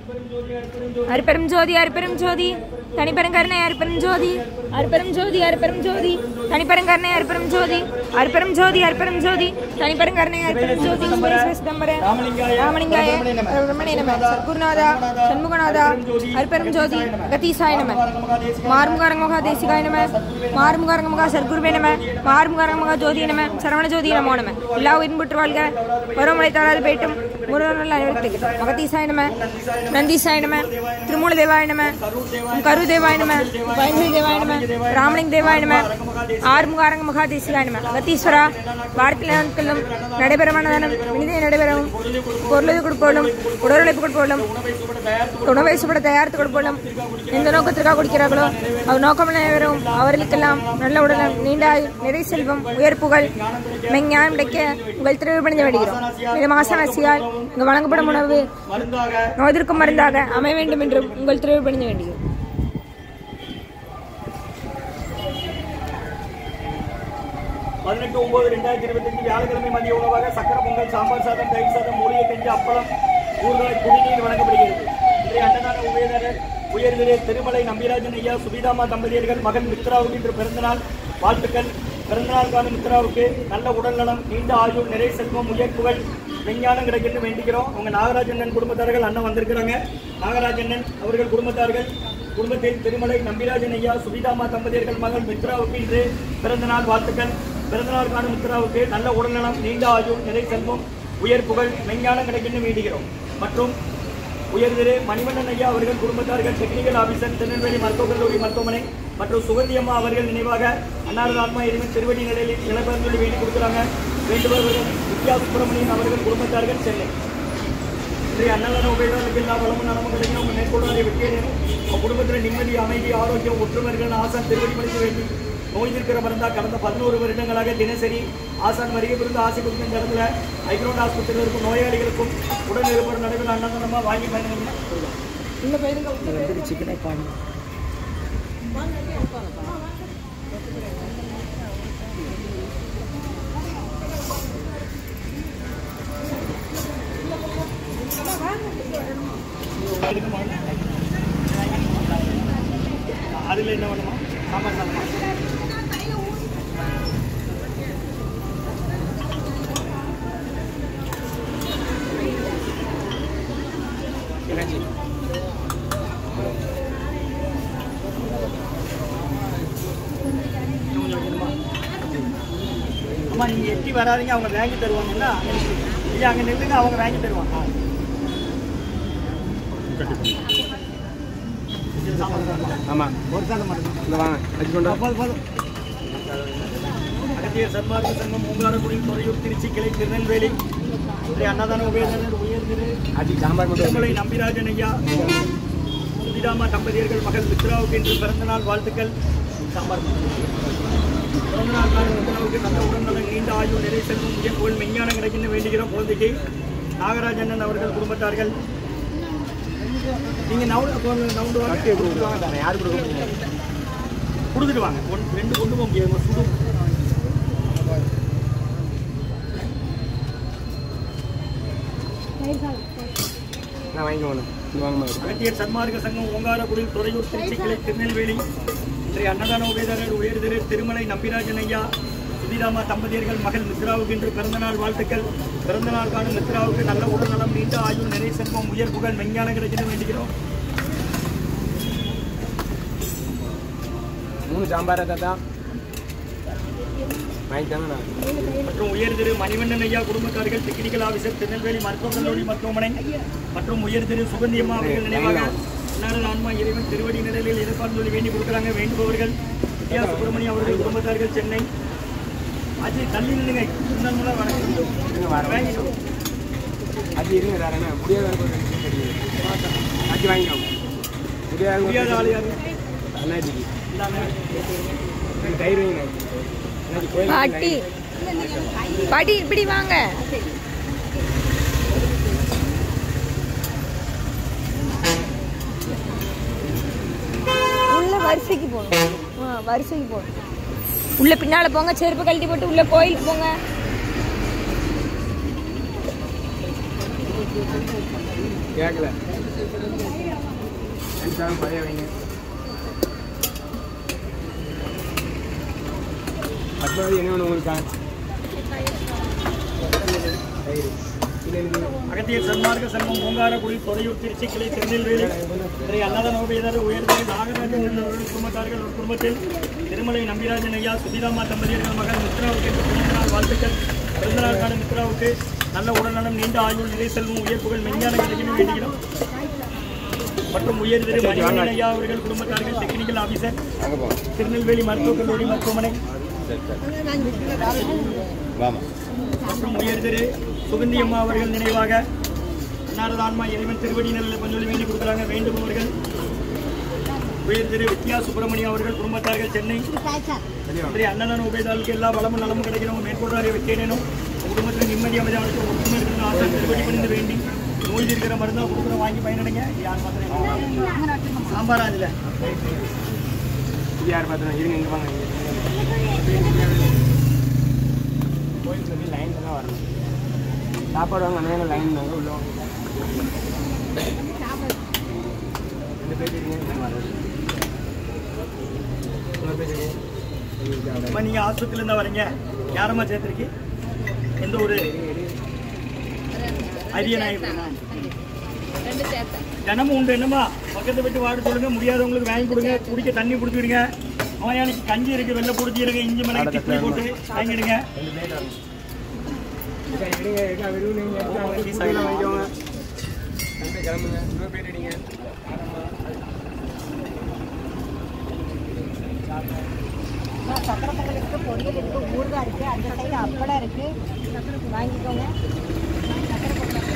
அருப்பெரும் ஜோதி அருப்பெரும் ஜோதி தனிப்பெருங்கருணை அருப்பெரும் ஜோதி அருப்பெரும் ஜோதி அருப்பெரும் ஜோதி தனிப்பெருங்கருணை அருப்பெரும் ஜோதி அருப்பெரும் ஜோதி அருப்பெரும் ஜோதி தனிப்பெருங்கருணை அருப்பெரும் ஜோதி சிதம்பரம் ராமலிங்காய ரமணே நம சத்குருநாதா சண்முகநாதா அருப்பெரும் ஜோதி கதீசாய நம மார்முகாரங்கமுகா தேசிகாய நம மார்முகாரங்கமுகா சத்குருவே நம மார்முகாரங்கமுகா ஜோதி நம சரவண ஜோதி நமோ நம எல்லா உயிரும் பெற்று வாழ்க பருவமழை தாழாது போயிட்டும் முருகன் அனைவருக்கு மகதீசாய நம நந்தீசாய நம திருமூல தேவாய நம கரு தேவாய நம பயன்சரி தேவாய நம ராமலிங்க தேவாய நம ஆறுமுகாரங்க மகாதேசிகாய நம அகத்தீஸ்வரா வார்த்தையிலும் நடைபெறமானதானம் வினிதை நடைபெறவும் பொருளது கொடுப்போலும் உடலுழைப்பு கொடுப்போலும் உணவை சுப்பட தயாரித்து கொடுப்போலும் எந்த நோக்கத்திற்காக கொடுக்கிறார்களோ அவர் நோக்கம் நடைபெறவும் அவர்களுக்கெல்லாம் நல்ல உடலம் நீண்ட ஆயுள் நிறை செல்வம் உயர் புகழ் மெஞ்ஞானம் கிடைக்க உங்கள் திருவிழி வேண்டுகிறோம். இது மாசனசியால் இங்கு வழங்கப்படும் உணவு நோய்திற்கும் மருந்தாக அமைய வேண்டும் என்றும் உங்கள் திருவிழி வேண்டுகிறோம். வியாழக்கிழமை மதிய உணவாக சக்கரை பொங்கல் சாம்பார் சாதம் தயிர் சாதம் மூலிகை கஞ்சி அப்பளம் ஊறுகாய் குடிநீர் வழங்கப்படுகிறது. இன்றைய அன்னதான உபயதாரர் உயர்திரு திருமலை நம்பிராஜன் ஐயா சுபிதாமா தம்பதியர்கள் மகன் மித்ராவுக்கு இன்று பிறந்தநாள் வாழ்த்துக்கள். பிறந்தநாள் காணும் மித்ராவுக்கு நல்ல உடல்நலம் நீண்ட ஆயுள் நிறை செல்வம் உயர் புகழ் விஞ்ஞானம் கிடைக்கணும் வேண்டிக்கிறோம். அவங்க நாகராஜண்ணன் குடும்பத்தார்கள் அண்ணன் வந்திருக்கிறாங்க. நாகராஜண்ணன் அவர்கள் குடும்பத்தில் திருமலை நம்பிராஜன் ஐயா சுபிதாமா தம்பதியர்கள் மகன் மித்ராவுக்கு இன்று பிறந்தநாள் வாழ்த்துக்கள். பிறந்தநாள் காணும் மித்ராவுக்கு நல்ல உடல்நலம் நீண்ட ஆயுள் நிறை செல்வம் உயர் புகழ் விஞ்ஞானம் கிடைக்கணும் வேண்டுகிறோம். மற்றும் உயர்திரு மணிவண்ணன் ஐயா அவர்கள் குடும்பத்தார்கள் டெக்னிக்கல் ஆபீசர் திருநெல்வேலி மருத்துவக் கல்லூரி மருத்துவமனை மற்றும் சுகந்தி அம்மா அவர்கள் நினைவாக அன்னாரது ஆத்மா இறைவன் திருவடி நிலையில் இளப்பெருந்தொழி வேண்டி கொடுக்குறாங்க. வேண்டுபவர்கள் வித்யா சுப்பிரமணியன் அவர்கள் குடும்பத்தார்கள் சென்னை. இன்றைய அன்னதான உபயோகங்களுக்கு எல்லா வளமும் நலமும் கிடைக்கும். அவங்க மேற்கொள்வதை வெற்றியே உங்கள் குடும்பத்தில் நிம்மதி அமைதி ஆரோக்கியம் ஒற்றுமைகள் ஆசான் திருவடி பணிக்க வேண்டி நோய் இருக்கிற மருந்தா கடந்த 11 வருடங்களாக தினசரி ஆசான் வருகை புரிந்து ஆசை கொடுக்கும் இந்த இடத்துல ஐக்ரோட் ஆஸ்பத்திரியில் இருக்கும் நோயாளிகளுக்கும் உடல் இருப்பவர் நடைபெற அன்னதானமாக வாங்கி பயன்படுங்க. சிக்கனை பாருங்க. அதில் என்ன வேணுமா சாம்பார் சாதமா அம்மா நீங்கள் எட்டி வராதிங்க அவங்க வாங்கி தருவாங்கன்னா இல்லை அங்கே நில்லுங்க அவங்க வாங்கி தருவாங்க. ஆமாம் ஒரு சாதம் மட்டும் வாங்க வச்சுக்கொண்டு அகத்தியர் சன்மார்க்க சங்கம் மூங்காரக்குடி துறையூர் திருச்சி கிளை திருநெல்வேலி அன்னதான உபயோகர் உயர்திரு திருமலை நம்பிராஜன் ஐயா சுபிதாமா தம்பதியர்கள் மகள் மித்ராவுக்கு இன்று பிறந்தநாள் வாழ்த்துக்கள். சாம்பார் பிறந்தநாள் கால மித்ராவுக்கு நல்ல உடல்நலம் நீண்ட ஆயுள் நிறை செல்வம் உயர் புகழ் விஞ்ஞானம் கிடைக்கின்ற வேண்டுகிறோம். குழந்தைக்கு நாகராஜண்ணன் அவர்கள் குடும்பத்தார்கள் நீங்கள் நவுண்டு வாங்க யார் கொடுத்துட்டு வாங்க. 2 கொண்டு போக முடியாது சுடு. அகத்தியர் சன்மார்க்க சங்கம் ஓங்காரக்குடி துறையூர் திருச்சி கிளை திருநெல்வேலி இன்றைய அன்னதான உபயோகர் உயர்திரு திருமலை நம்பிராஜன் ஐயா சுபிதாமா தம்பதியர்கள் மகள் மித்ராவுக்கு இன்று பிறந்தநாள் வாழ்த்துக்கள். பிறந்தநாள் காணும் மித்ராவுக்கு நல்ல உடல்நலம் நீண்ட ஆயுள் நிறை செல்வம் உயர் புகழ் விஞ்ஞானம் கிடைக்கணும் வேண்டுகிறோம். 3 சாம்பார் தான் மற்றும் உயர்திரு மணிவண்ணன் ஐயா குடும்பத்தார்கள் டெக்னிக்கல் ஆபீசர் திருநெல்வேலி மருத்துவக் கல்லூரி மருத்துவமனை மற்றும் உயர்திரு சுகந்தி அம்மா அவர்கள் நினைவாக அன்னாரது ஆன்மா இறைவன் திருவடி நிலையில் எதிர்பார்த்து வேண்டி கொடுக்குறாங்க. வேண்டுபவர்கள் வித்யா சுப்பிரமணியம் அவர்கள் குடும்பத்தார்கள் சென்னை. அது தள்ளி நின்றுங்க வணக்கம் வாங்கிட்டோம். அது இருங்க முடியாத வாங்கிக்கோங்க. முடியாத ஆள் யாரு பாட்டி பாட்டி இப்படி வாங்க. உள்ள வரிசைக்கு போகணும். வரிசைக்கு போகணும். உள்ள பின்னால போங்க. செருப்பு கழட்டி போட்டு உள்ள கோயிலுக்கு போங்க. கேட்கல பழைய வைங்க. பத்மாவதி என்ன வேணும் உங்களுக்கு? அகத்திய சன்மார்க்க சங்கம் பூங்காரக்குடி தொலையூர் திருச்சி கிளை திருநெல்வேலி இன்றைய அன்னதான உபயதாரர் உயர்தலை நாகராஜன் உள்ளவர்கள் குடும்பத்தார்கள் ஒரு குடும்பத்தில் திருமலை நம்பிராஜன் ஐயா சுபிதாமா தம்பதியர்கள் மகள் மித்ராவுக்கு பிறந்தநாள் வாழ்த்துக்கள். பிறந்தநாளுக்கான மித்ராவுக்கு நல்ல உடல்நலம், நீண்ட ஆயுள், நிலை செல்வம், உயர்ப்புகள், மெஞ்ஞான கிடைக்கணும் வேண்டுகிறோம். மற்றும் உயர்திரு மணிவண்ணன் ஐயா அவர்கள் குடும்பத்தார்கள் டெக்னிக்கல் ஆபீசர் திருநெல்வேலி மருத்துவக் கல்லூரி மருத்துவமனை. மற்றும் உயர்திரு சுகந்தி அம்மா அவர்கள் நினைவாக அன்னாரது ஆன்மா இறைவன் திருவடி நிலையில் கொஞ்சம் வேண்டி கொடுக்குறாங்க. வேண்டுபவர்கள் உயர்திரு வித்யா சுப்பிரமணியம் அவர்கள் குடும்பத்தார்கள் சென்னை. இன்றைய அன்னதான உபயதாரர்களுக்கு எல்லா வளமும் நலமும் கிடைக்கணும். மேற்கொண்டாரை வைக்கணும். குடும்பத்தில் நிம்மதி அமைதியாக ஒற்றுமை இருக்கிற ஆசை திருவடி பணிந்து வேண்டி நோய் இருக்கிற மருந்தாக கொடுக்குற வாங்கி பயனடைங்க. யார் பார்த்துறேன் சாம்பாரா இதில் யார் பார்த்துறேன் இருங்க இங்கே வாங்க. கோயில் சொல்லி லைனில் தான் வரணும். சாப்பாடு வாங்க அண்ணா லைன் தாங்க உள்ள வாங்க. 2 பேர் இப்போ நீங்கள் ஆஸ்பத்திரியிலேருந்து வரீங்க. யாரம்மா சேர்த்துருக்கு? எந்த ஒரு அரியநாய் தினமும் உண்டு. என்னம்மா பக்கத்தை விட்டு வாட சொல்லுங்க. முடியாதவங்களுக்கு வாங்கி கொடுங்க. குடிக்க தண்ணி குடிச்சுடுங்க. நோயாளிக்கு கஞ்சி இருக்கு, வெள்ளை பொடிச்சி இருக்கு, இஞ்சி மிளகு திப்பி போட்டு வாங்கிடுங்க. கிளம்புங்க. 2 பேர் அடிங்க. சக்கரை பொங்கல் இருக்குது, பொரியல் இருக்குது, ஊறுகாய் இருக்குது, அந்த சைடு அப்பளம் இருக்குது, வாங்கிக்கோங்க. சக்கரை பொங்கல்